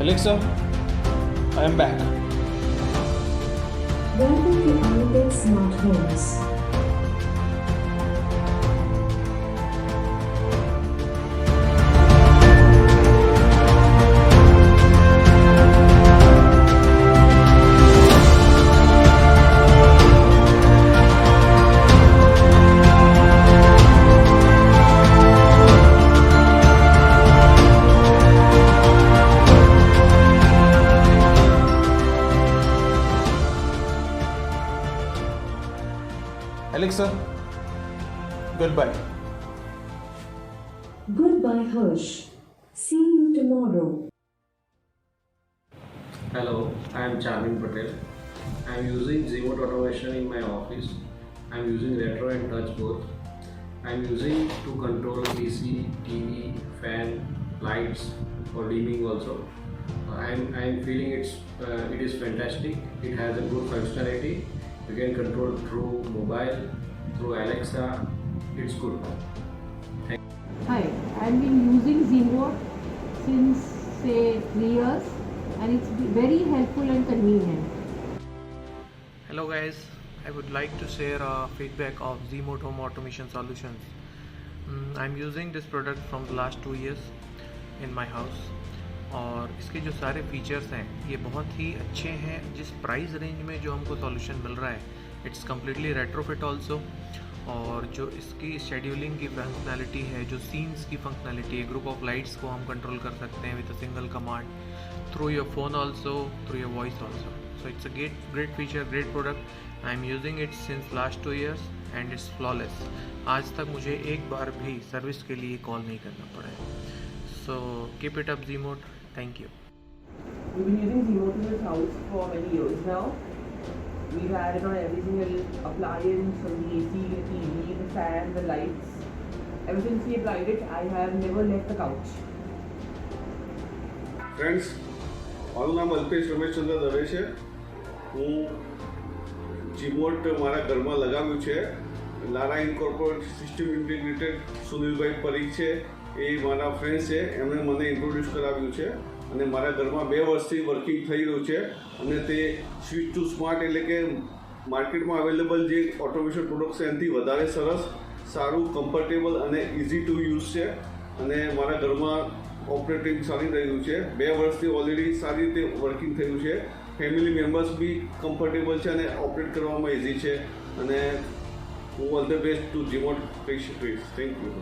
Alexa, I am back. Welcome to Reinventing Smart Homes. Alexa, goodbye. Goodbye, Harsh. See you tomorrow. Hello, I am Charmin Patel. I am using Zemote Automation in my office. I am using retro and touch both. I am using to control AC, TV, fan, lights for dimming also. I am feeling it is fantastic. It has a good functionality. You can control through mobile, through Alexa. It's good. Hi, I've been using Zemote since say 3 years and it's very helpful and convenient. Hello guys, I would like to share a feedback of Zemote Home Automation solutions. I'm using this product from the last 2 years in my house और इसके जो सारे features हैं ये बहुत ही अच्छे हैं. जिस प्राइस रेंज में जो हमको सॉल्यूशन मिल रहा है इट्स कम्प्लीटली रेट्रोफिट ऑल्सो. और जो इसकी शेड्यूलिंग की फंक्शनैलिटी है, जो सीन्स की फंक्शनैलिटी है, ग्रुप ऑफ लाइट्स को हम कंट्रोल कर सकते हैं with a single command through your phone also, through your voice also. So it's a great feature, great product. I am using it since last 2 years and it's flawless. आज तक मुझे एक बार भी सर्विस के लिए कॉल नहीं करना पड़ा है. So keep it up Zemote. Thank you. We've been using Zemote in this house for many years now. We've had it on every single appliance, from the AC, the TV, the fan, the lights. Ever since we applied it, I have never left the couch. Friends, મારું નામ અલ્પેશ રમેશચંદ્ર દવે છે. હું જીમોટ મારા ઘરમાં લગાવ્યું છે. લારા incorporate system integrated સુનિલભાઈ પરીખ છે, એ મારા ફ્રેન્ડ છે, એમણે મને ઇન્ટ્રોડ્યુસ કરાવ્યું છે અને મારા ઘરમાં 2 વર્ષથી વર્કિંગ થઈ રહ્યું છે. અને તે સ્વિચ ટુ સ્માર્ટ એટલે કે માર્કેટમાં અવેલેબલ જે ઓટોમેશન પ્રોડક્ટ છે એનાથી વધારે સરસ, સારું, કમ્ફર્ટેબલ અને ઇઝી ટુ યુઝ છે. અને મારા ઘરમાં ઓપરેટિંગ સારી રહ્યું છે. 2 વર્ષથી ઓલરેડી સારી રીતે વર્કિંગ થયું છે. ફેમિલી મેમ્બર્સ બી કમ્ફર્ટેબલ છે અને ઓપરેટ કરવામાં ઇઝી છે. અને હું ઓલ ધ બેસ્ટ ટુ જીમોટ કહીશ. Thank you.